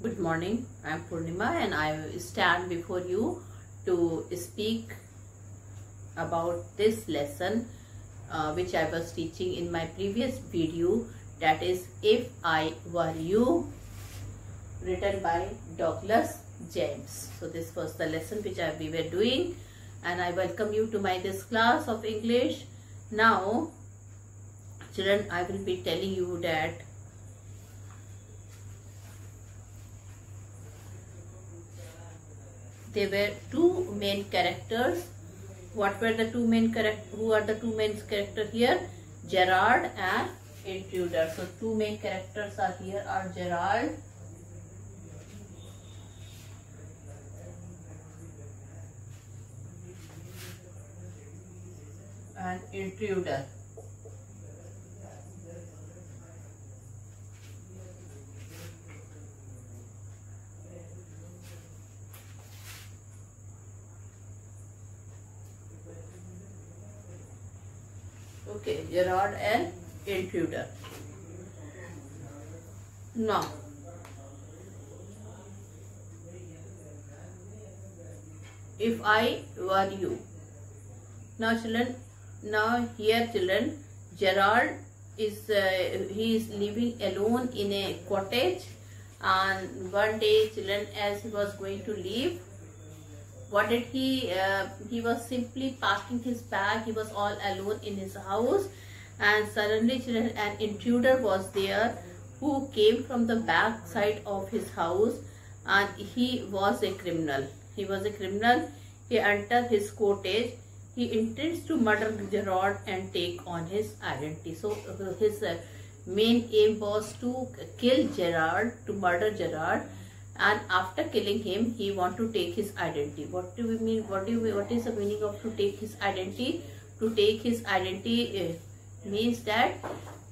Good morning, I am Purnima and I stand before you to speak about this lesson which I was teaching in my previous video, that is If I Were You, written by Douglas James. So this was the lesson which we were doing, and I welcome you to this class of English. Now children, I will be telling you that there were two main characters. What were the two main characters? Who are the two main characters here? Gerard and Intruder. So two main characters are here are Gerard and Intruder. Okay, Gerard and Intruder. Now, if I were you. Now children, Gerard is he is living alone in a cottage, and one day children, as he was going to leave, what did he was simply packing his bag. He was all alone in his house, and suddenly children, an intruder was there who came from the back side of his house, and he was a criminal. He entered his cottage. He intends to murder Gerard and take on his identity. So his main aim was to kill Gerard, to murder Gerard, and after killing him, he want to take his identity. What do we mean? What is the meaning of to take his identity? To take his identity means that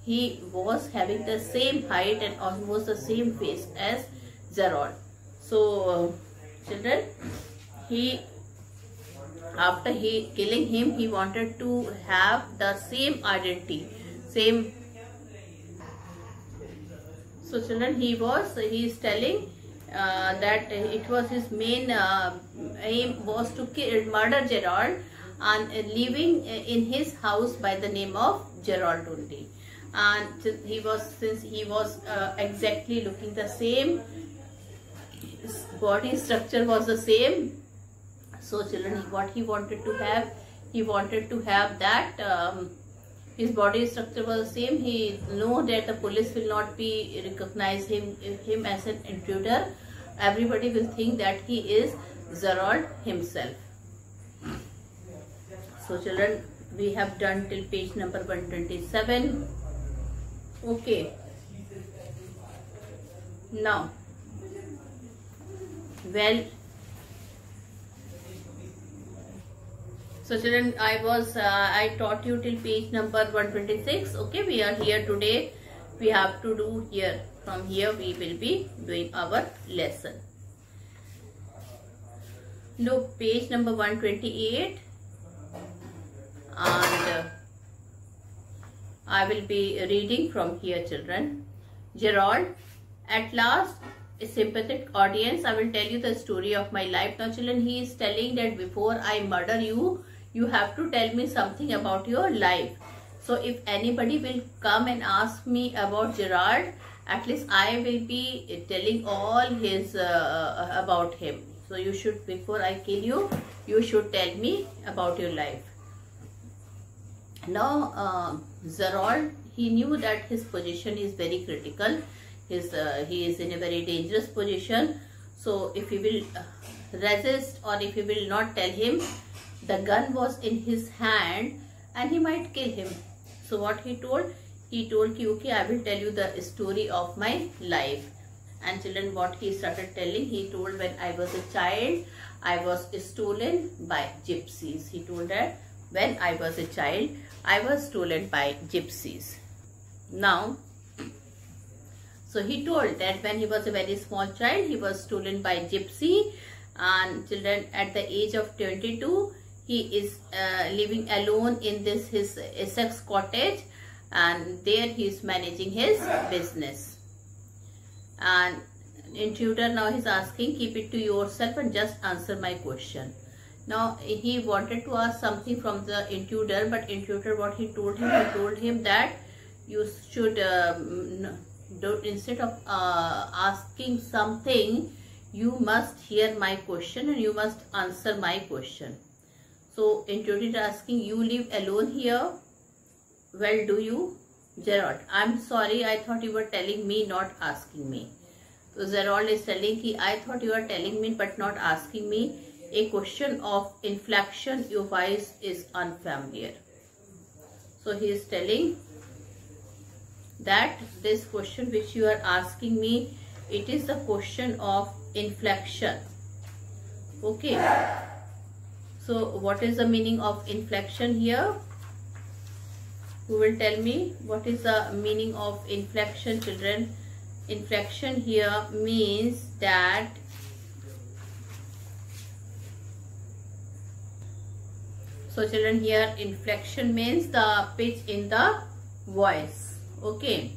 he was having the same height and almost the same face as Gerard. So children, after killing him, he wanted to have the same identity, same. So children, he is telling that it was his main aim was to murder Gerard and living in his house by the name of Gerard only. And since he was exactly looking the same, his body structure was the same. So children, what he wanted to have that his body structure was the same. He know that the police will not be recognize him as an intruder. Everybody will think that he is Gerard himself. So children, we have done till page number 127. Okay. Now, well, so children, I taught you till page number 126. Okay, we are here today. We have to do here. From here we will be doing our lesson. Look, page number 128, and I will be reading from here, children. Gerard, at last, a sympathetic audience, I will tell you the story of my life. Now children, he is telling that before I murder you, you have to tell me something about your life. So if anybody will come and ask me about Gerard, at least I will be telling all his about him. So you should, before I kill you, you should tell me about your life. Now Gerard, he knew that his position is very critical. He is in a very dangerous position. So if he will resist, or if he will not tell him, the gun was in his hand and he might kill him. So what he told? He told, okay, I will tell you the story of my life. And children, what he started telling, he told, when I was a child, I was stolen by gypsies. He told that when I was a child, I was stolen by gypsies. Now, so he told that when he was a very small child, he was stolen by gypsy, and children, at the age of 22, he is living alone in his Essex cottage, and there he is managing his business. And intruder now he's asking, keep it to yourself and just answer my question. Now he wanted to ask something from the intruder, but intruder, what he told him that you should instead of asking something, you must hear my question and you must answer my question. So intruder is asking, you live alone here? Well, do you? Gerald, I'm sorry, I thought you were telling me, not asking me. So Gerald is telling कि I thought you were telling me but not asking me. A question of inflection, your voice is unfamiliar. So he is telling that this question which you are asking me, it is a question of inflection. Okay. So what is the meaning of inflection here? Who will tell me what is the meaning of inflection, children? Inflection here means that children, here inflection means the pitch in the voice. Okay.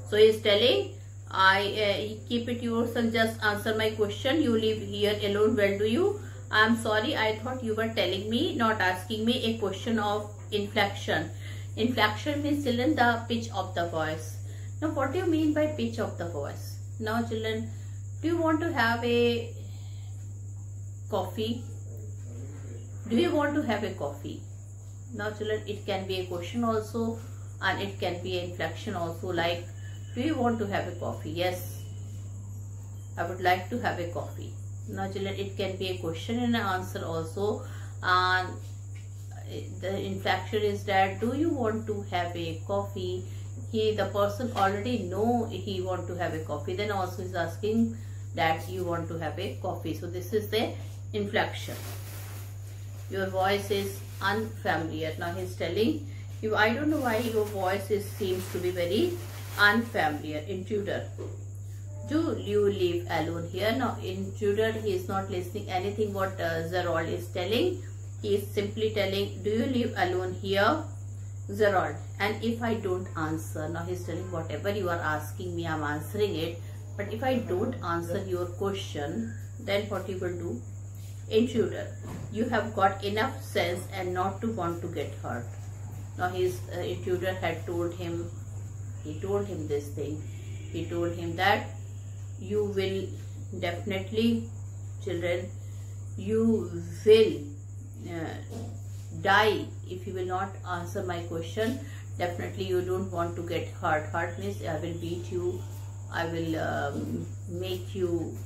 So he is telling, I keep it yourself, just answer my question. You live here alone, well, do you? I am sorry, I thought you were telling me, not asking me. A question of inflection. Inflection means, children, the pitch of the voice. Now what do you mean by pitch of the voice? Now children, do you want to have a coffee? Do you want to have a coffee? Now children, it can be a question also and it can be an inflection also, like, do you want to have a coffee? Yes, I would like to have a coffee. Now children, it can be a question and an answer also, and the inflection is that, do you want to have a coffee? The person already know he want to have a coffee, then also is asking that you want to have a coffee. So this is the inflection. Your voice is unfamiliar. Now he is telling you, I don't know why your voice seems to be very unfamiliar. Intruder, do you live alone here? Now intruder, he is not listening anything what Gerald is telling. He is simply telling, do you live alone here, Gerald? And if I don't answer, now he is telling, whatever you are asking me, I am answering it. But if I don't answer your question, then what you will do? Intruder, you have got enough sense and not to want to get hurt. Now his intruder had told him, he told him this thing. He told him that you will definitely, children, you will die if you will not answer my question. Definitely you don't want to get hurt. Hurt means I will beat you, I will make you,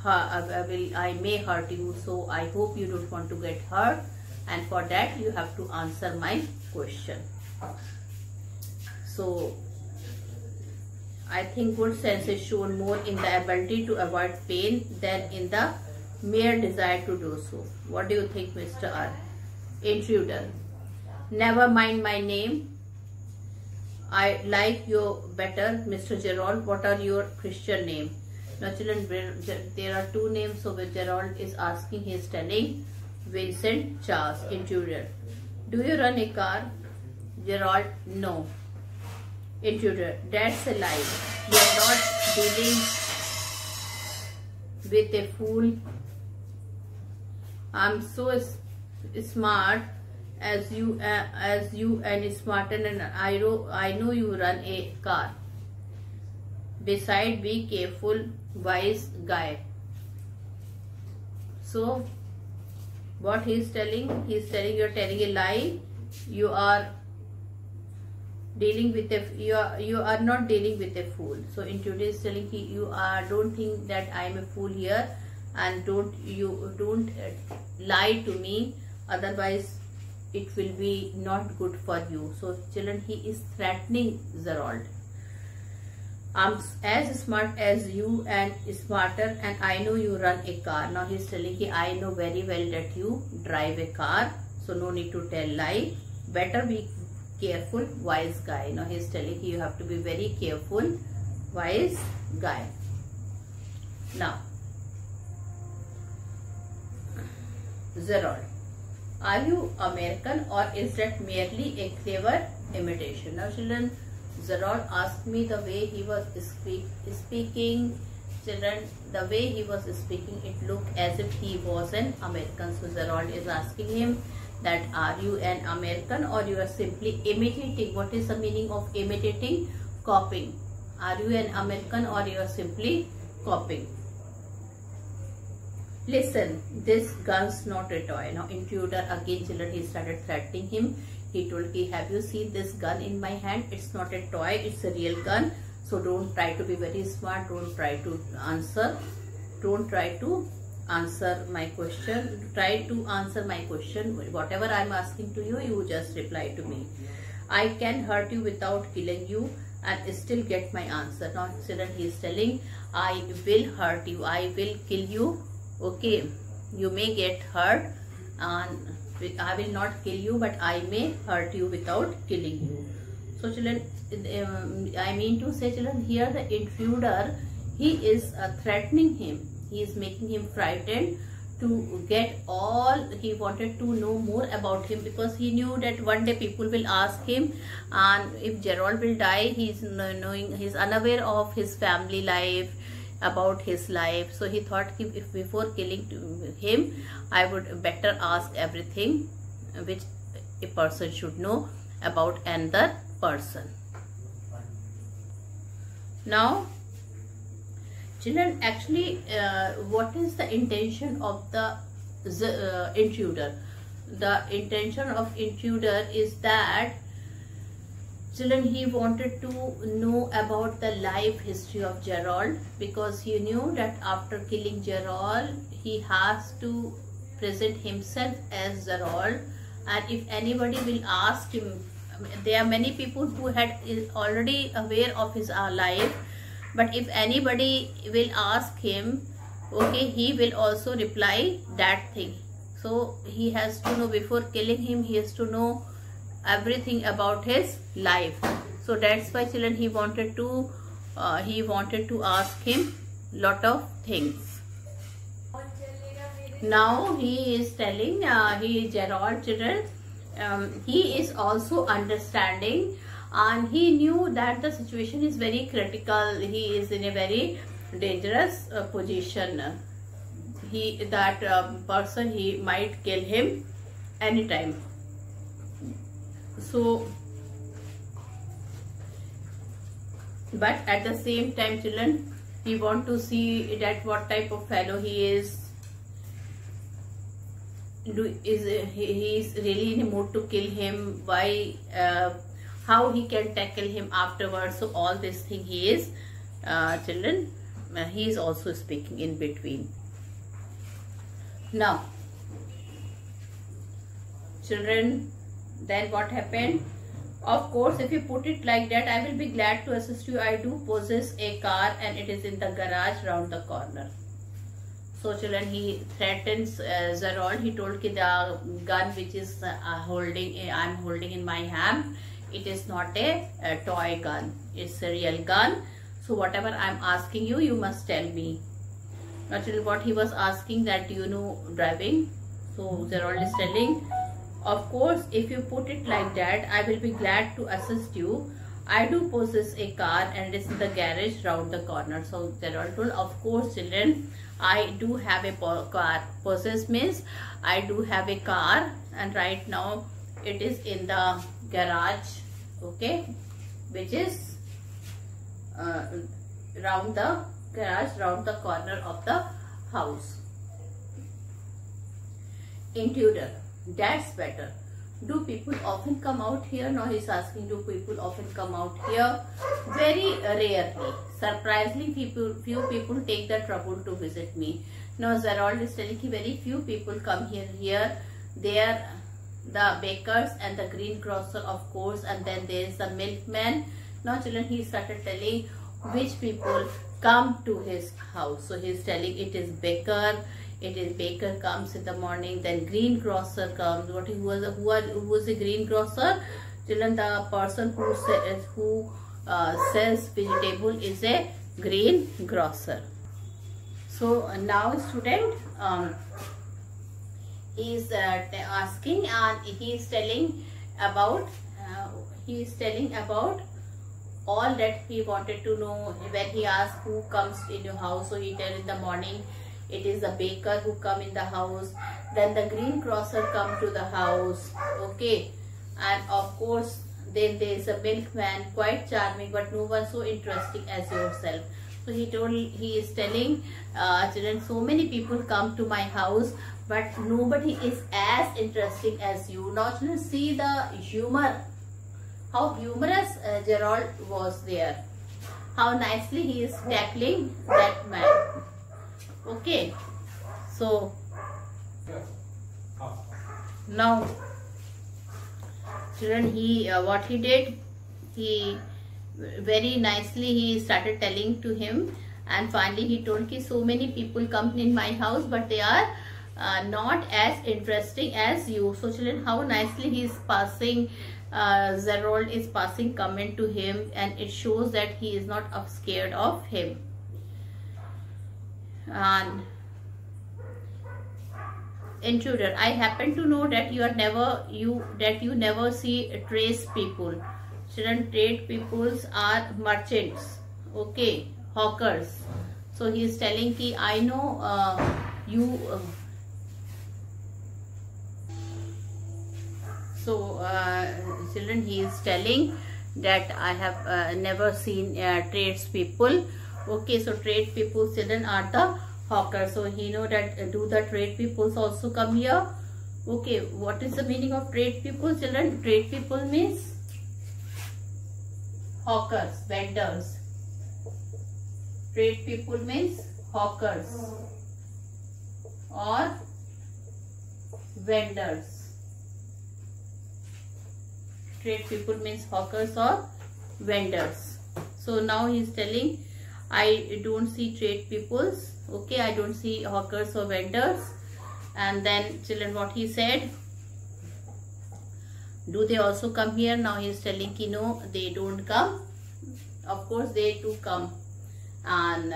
I may hurt you. So I hope you don't want to get hurt, and for that you have to answer my question. So I think good sense is shown more in the ability to avoid pain than in the mere desire to do so. What do you think, Mr. R? Intruder, never mind my name. I like you better, Mr. Gerald. What are your Christian name? Now children, there are two names. So when Gerald is asking, he is telling Vincent Charles. Intruder, do you run a car? Gerald, no. Intruder, that's a lie. You are not dealing with a fool. I'm so smart as you and smarter, and I know you run a car. Besides, be careful, wise guy. So what he is telling? He is telling you are telling a lie. You are dealing with you are not dealing with a fool. So intruder is telling you don't think that I am a fool here, and don't lie to me, otherwise it will be not good for you. So children, he is threatening Gerald. I'm as smart as you and smarter, and I know you run a car. Now he is telling you, I know very well that you drive a car, so no need to tell lie. Better be careful, wise guy. Now he is telling you have to be very careful, wise guy. Now Gerald, are you American or is that merely a clever imitation? Now children, Gerald asked me the way he was speaking. Children, the way he was speaking, it looked as if he was an American. So Gerald is asking him that are you an American or you are simply imitating? What is the meaning of imitating? Copying. Are you an American or you are simply copying? Listen, this gun's not a toy. Now intruder again, children, he started threatening him. He told me, have you seen this gun in my hand? It's not a toy, it's a real gun. So don't try to be very smart. Don't try to answer. Don't try to answer my question. Try to answer my question. Whatever I'm asking to you, you just reply to me. I can hurt you without killing you and still get my answer. Now children, he is telling, I will hurt you. I will kill you. Okay, you may get hurt and I will not kill you, but I may hurt you without killing you. So children, I mean to say, children, here the intruder, he is threatening him. He is making him frightened to get all. He wanted to know more about him because he knew that one day people will ask him, and if Gerald will die, he's unaware of his family life, about his life. So he thought, if before killing him, I would better ask everything which a person should know about another person. Now children, actually what is the intention of the intruder? The intention of intruder is that, children, he wanted to know about the life history of Gerald, because he knew that after killing Gerald, he has to present himself as Gerald. And if anybody will ask him, there are many people who is already aware of his life, but if anybody will ask him, okay, he will also reply that thing. So he has to know, before killing him, he has to know everything about his life. So that's why, children, he wanted to ask him lot of things. Now he is telling, Gerald, children, he is also understanding, and he knew that the situation is very critical. He is in a very dangerous position. That person, he might kill him anytime. So, but at the same time, children, he want to see that what type of fellow he is. He is really in a mood to kill him? Why? How he can tackle him afterwards? So all this thing he is, children, he is also speaking in between. Now, children, then what happened? Of course, if you put it like that, I will be glad to assist you. I do possess a car and it is in the garage round the corner. So children, he threatens Gerald. He told ki the gun which is I'm holding in my hand, it is not a toy gun. It's a real gun. So whatever I'm asking you, you must tell me. Now children, what he was asking, that do you know driving? So Gerald is telling, of course, if you put it like that, I will be glad to assist you. I do possess a car and it is in the garage round the corner. So Gerald told, of course, children, I do have a car. Possess means I do have a car and right now it is in the garage, okay, which is round the garage round the corner of the house. Intruder, that's better. Do people often come out here? Now he's asking, do people often come out here? Very rarely. Surprisingly, few people take the trouble to visit me. Now Gerald is telling me very few people come here. They are the bakers and the greengrocer, of course, and then there is the milkman. Now children, he started telling which people come to his house. So he is telling it is baker. It is baker comes in the morning, then greengrocer comes. Who was a greengrocer? Children, the person who sells vegetable is a greengrocer. So now student is asking, and he is telling about all that he wanted to know. When he asked who comes in your house, so he tell in the morning it is the baker who come in the house, then the greengrocer come to the house, okay, and of course then there is a milkman, quite charming, but no one so interesting as yourself. So he is telling children, so many people come to my house, but nobody is as interesting as you. Now children, see the humor, how humorous Gerald was there, how nicely he is tackling that man. Okay, so now children, he what he did, he very nicely he started telling to him, and finally he told ki so many people come in my house, but they are not as interesting as you. So children, how nicely he is passing, Gerald is passing comment to him, and it shows that he is not scared of him. And intruder, I happen to know that you never see trace people. Children, trade peoples are merchants, okay, hawkers. So he is telling ki I know you. Children, he is telling that I have never seen trades people. Okay, so trade people, children, are the hawkers. So he know that do the trade peoples also come here? Okay, what is the meaning of trade people, children? Trade people means hawkers, vendors. Trade people means hawkers or vendors. Trade people means hawkers or vendors. So now he is telling, I don't see trade peoples, okay, I don't see hawkers or vendors. And then children, what he said, do they also come here? Now he is telling ki no, they don't come. Of course they too come, and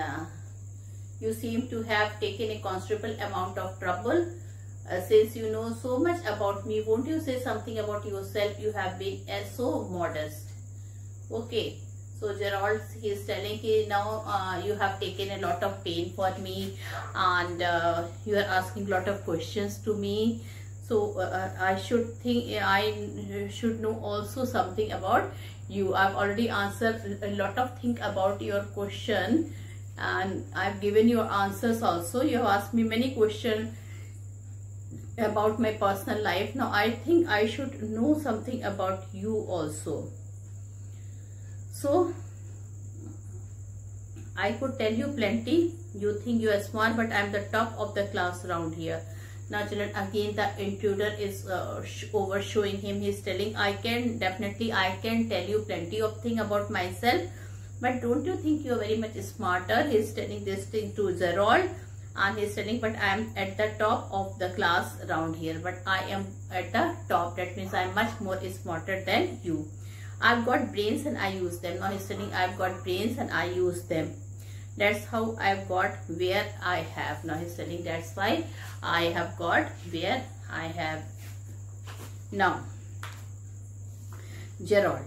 you seem to have taken a considerable amount of trouble. Since you know so much about me, won't you say something about yourself? You have been so modest. Okay, so Gerald, he is telling ki now you have taken a lot of pain for me, and you are asking a lot of questions to me. So I should know also something about you. I've already answered a lot of things about your question, and I've given your answers also. You have asked me many questions about my personal life. Now I think I should know something about you also. So I could tell you plenty. You think you are smart, but I am the top of the class around here. Now children, again the intruder is over showing him. He is telling, I can tell you plenty of things about myself, but don't you think you are very much smarter? He is telling this thing to Gerald, and he is telling, but I am at the top of the class around here. But I am at the top, that means I am much more smarter than you. I've got brains and I use them. Now he is telling, I've got brains and I use them. That's how I've got where I have. Now he's telling, that's why I have got where I have. Now, Gerald,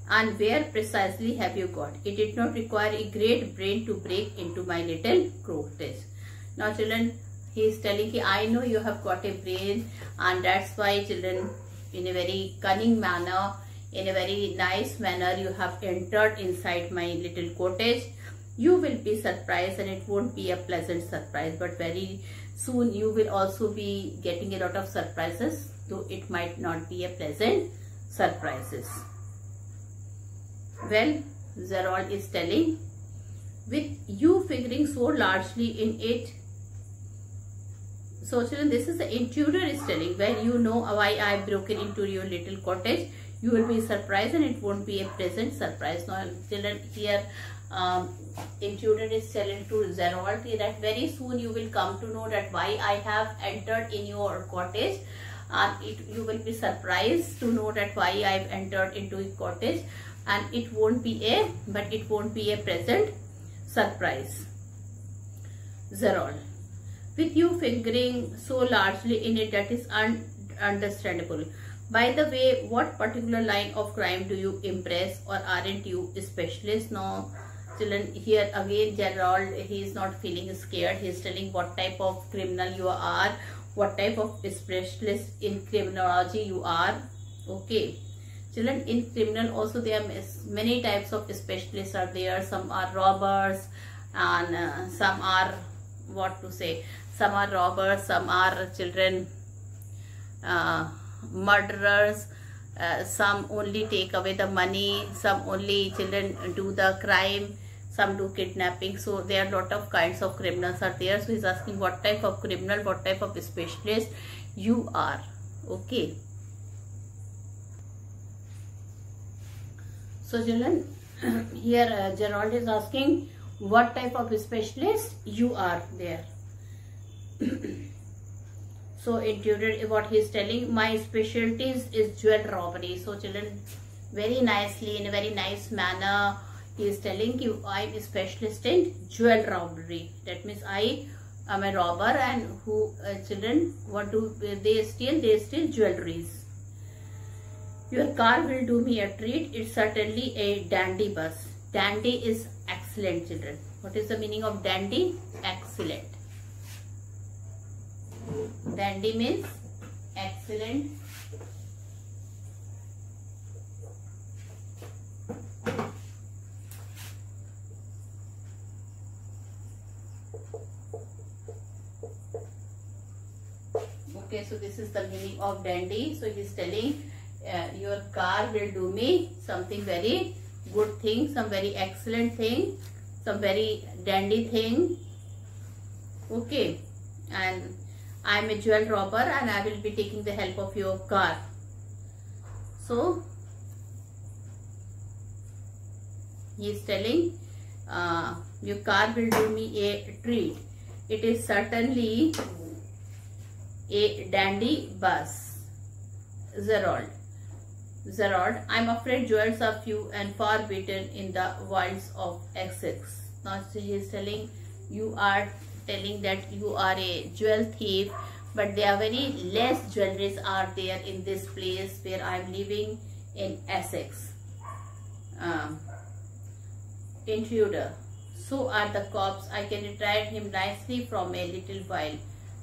and where precisely have you got? It did not require a great brain to break into my little cottage. Now children, he is telling, I know you have got a brain, and that's why children, in a very cunning manner, in a very nice manner, you have entered inside my little cottage. You will be surprised, and it won't be a pleasant surprise, but very soon you will also be getting a lot of surprises, though it might not be a pleasant surprises. Well, Gerald is telling, with you figuring so largely in it. So children, this is the intruder is telling, when you know why I have broken into your little cottage, you will be surprised, and it won't be a pleasant surprise. Now children, here intruder is telling to Gerald that very soon you will come to know that why I have entered in your cottage, and you will be surprised to know that why I have entered into a cottage, and it won't be a pleasant surprise. Gerald, with you fingering so largely in it, that is understandable, By the way, what particular line of crime do you impress, or aren't you a specialist? Now, children, here again Gerald, he is not feeling scared. He is telling what type of criminal you are, what type of specialist in criminology you are. Okay. Children, in criminal also there are many types of specialists are there. Some are robbers, and some are, what to say, some are robbers, some are children murderers, some only take away the money, some only children do the crime, some do kidnapping. So there are lot of kinds of criminals are there. So he's asking what type of criminal, what type of specialist you are. Okay. So children, here Gerald is asking what type of specialist you are there. So intruder, what he is telling, my specialties is jewel robbery. So children, very nicely, in a very nice manner, he is telling you I am a specialist in jewel robbery. That means I am a robber, and who children, what do they steal? They steal jewelries. Your car will do me a treat. It's certainly a dandy bus. Dandy is excellent, children. What is the meaning of dandy? Excellent. Dandy means excellent. Okay, so this is the meaning of dandy. So he is telling your car will do me something very good thing, some very excellent thing, some very dandy thing. Okay, and I am a jewel robber and I will be taking the help of your car. So he is telling your car will do me a treat. It is certainly a dandy bus. Gerald, I am afraid jewels are few and far beaten in the wilds of Essex. Now he is telling you are telling that you are a jewel thief, but there are very less jewelries are there in this place where I am living in Essex. Intruder, so are the cops. I can retire him nicely from a little while.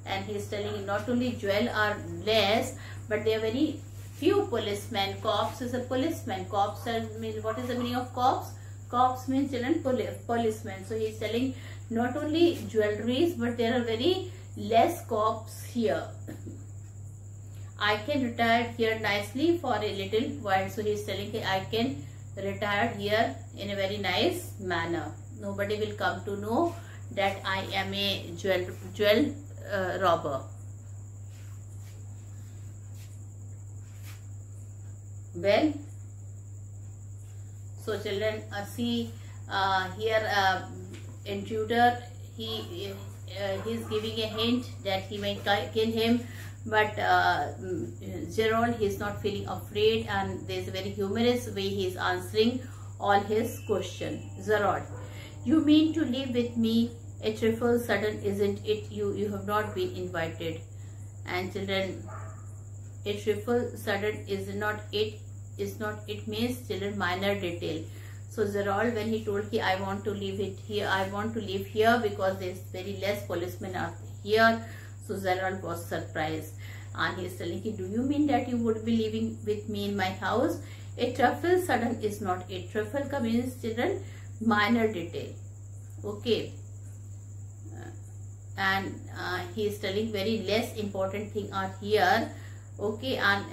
And he is telling not only jewel are less, but there are very few policemen. Cops is a policeman. Cops means, what is the meaning of cops? Cops means children policemen. So he is telling not only jewelries, but there are very less cops here. I can retire here nicely for a little while. So he is telling I can retire here in a very nice manner. Nobody will come to know that I am a jewel robber. Well, so children, see here intruder, he is giving a hint that he may kill him, but Gerald, he is not feeling afraid, and there is a very humorous way he is answering all his question. Gerald, you mean to live with me? A trifle sudden, isn't it? You have not been invited. And children, a trifle sudden is not it. Is not it means children minor detail. So Gerald, when he told I want to live it here, I want to live here because there is very less policemen are here. So Gerald was surprised, and he is telling do you mean that you would be living with me in my house? A trifle sudden is not it. Trifle means children minor detail. Okay. And he is telling very less important thing are here. Okay, and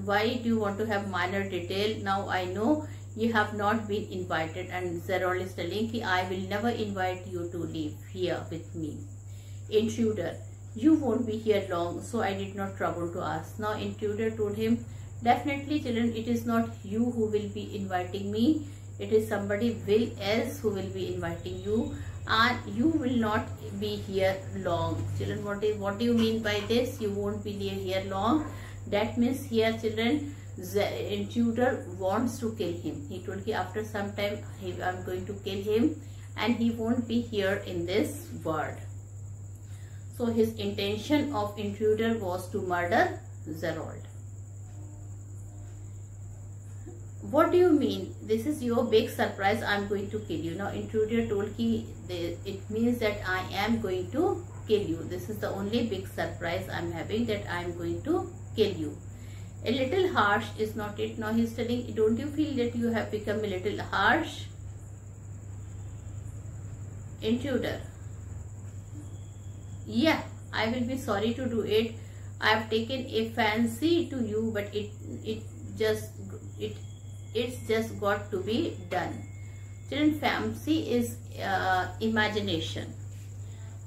why do you want to have minor detail? Now I know you have not been invited, and Gerald is telling I will never invite you to live here with me. Intruder, you won't be here long, so I did not trouble to ask. Now intruder told him, definitely children, it is not you who will be inviting me. It is somebody else who will be inviting you, and you will not be here long. Children, what do you mean by this? You won't be here long. That means here children, the intruder wants to kill him. He told after some time I am going to kill him, and he won't be here in this world. So his intention of intruder was to murder Gerald. what do you mean? This is your big surprise. I'm going to kill you. Now intruder told ki it means that I am going to kill you. This is the only big surprise I'm having, that I'm going to kill you. A little harsh is not it. Now he's telling, don't you feel that you have become a little harsh? Intruder, yeah, I will be sorry to do it. I have taken a fancy to you, but it's just got to be done. Children, fancy is imagination.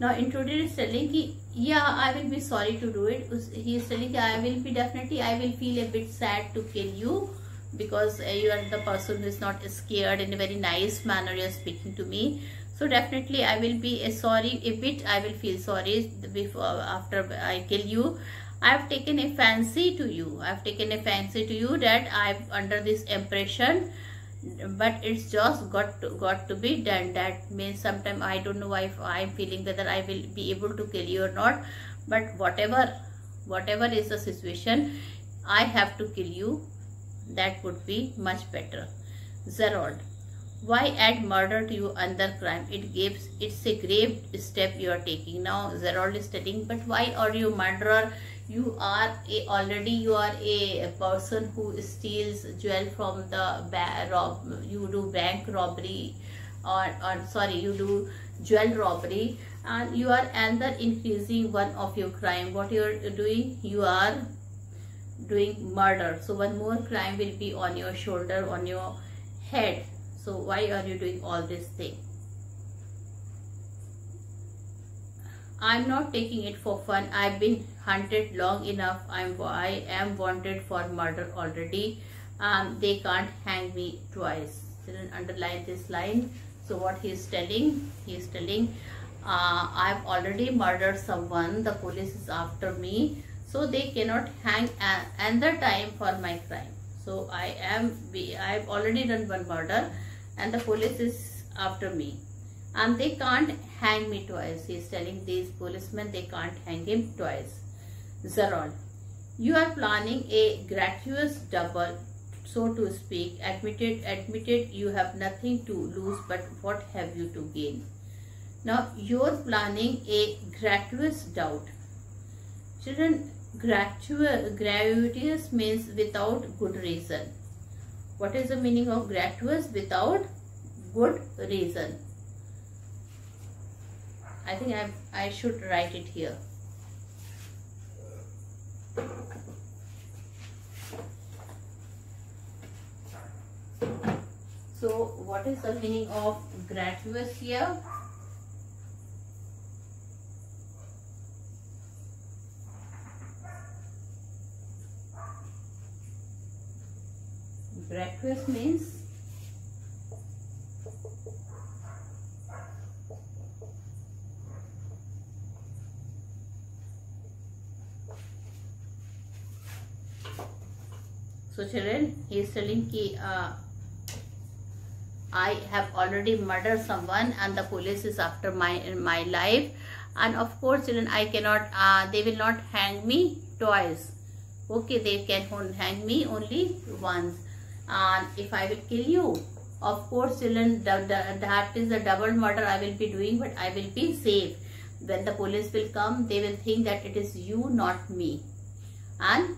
Now intruder is telling ki, yeah, I will be sorry to do it. He is telling, I will feel a bit sad to kill you, because you are the person who is not scared. In a very nice manner you are speaking to me. So definitely I will be sorry a bit. I will feel sorry after I kill you. I have taken a fancy to you. I have taken a fancy to you, that I am under this impression, but it's just got to be done. That means sometime I don't know if I am feeling whether I will be able to kill you or not. But whatever is the situation, I have to kill you. That would be much better. Zerold, why add murder to your other crime? It's a grave step you are taking. Now Zerold is telling, but why are you murderer? You are a person who steals jewel from the you do bank robbery, or sorry, you do jewel robbery, and you are another increasing one of your crime. What you are doing? You are doing murder. So one more crime will be on your shoulder, on your head. So why are you doing all this thing? I'm not taking it for fun. I've been hunted long enough. I am wanted for murder already. They can't hang me twice. Children, underline this line. So what he is telling? He is telling, I've already murdered someone. The police is after me, so they cannot hang another time for my crime. So I've already done one murder, and the police is after me, and they can't hang me twice. He is telling these policemen they can't hang him twice. Zerold, you are planning a gratuitous double, so to speak. Admitted you have nothing to lose, but what have you to gain? Now you're planning a gratuitous doubt. Children, gratuitous means without good reason. What is the meaning of gratuitous? Without good reason. I think I should write it here. So what is the meaning of gratuitous here? Gratuitous means so children, he is telling ki I have already murdered someone and the police is after my life, and of course children, I cannot they will not hang me twice. Okay, they can hang me only once. And if I will kill you, of course children, that is the double murder I will be doing, but I will be safe. When the police will come, they will think that it is you, not me, and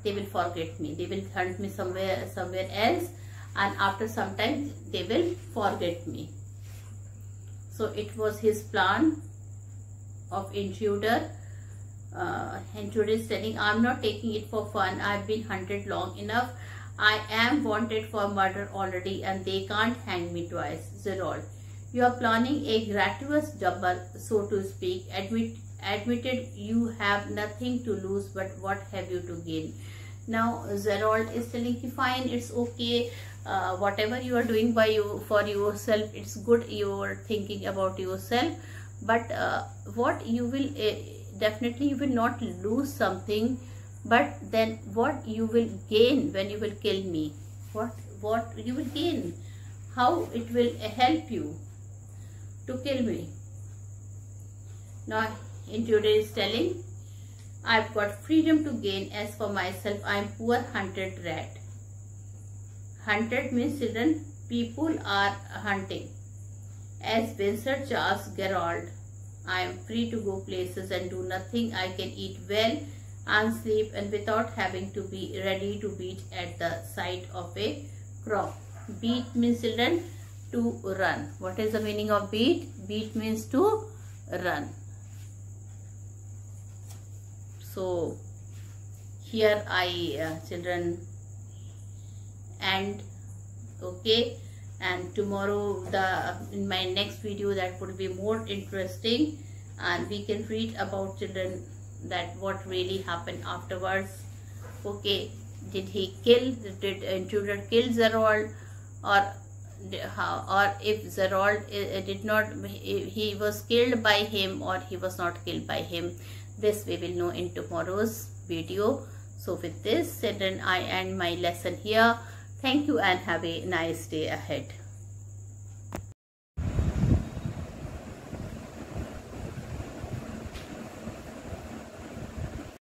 they will forget me. They will hunt me somewhere else, and after some time they will forget me. So it was his plan of intruder. Intruder is telling, I'm not taking it for fun. I've been hunted long enough. I am wanted for murder already, and they can't hang me twice. Zerold, you are planning a gratuitous double, so to speak. Admitted you have nothing to lose, but what have you to gain? Now Zerold is telling, fine, it's okay. Whatever you are doing for yourself, it's good. You are thinking about yourself, but what you will definitely you will not lose something. But then what you will gain when you will kill me? What you will gain? How it will help you to kill me? Now intruder is telling, I've got freedom to gain. As for myself, I am poor hunted rat. Hunted means children, people are hunting. As Vincent Charles Gerald, I am free to go places and do nothing. I can eat well and sleep and without having to be ready to beat at the sight of a crop. Beat means children, to run. What is the meaning of beat? Beat means to run. So here I children end. Okay, and tomorrow in my next video that would be more interesting, and we can read about children that what really happened afterwards. Okay, did did intruder kill Zerold, or if Zerold did not, he was killed by him or he was not killed by him? This we will know in tomorrow's video. So with this, children, I end my lesson here. Thank you and have a nice day ahead.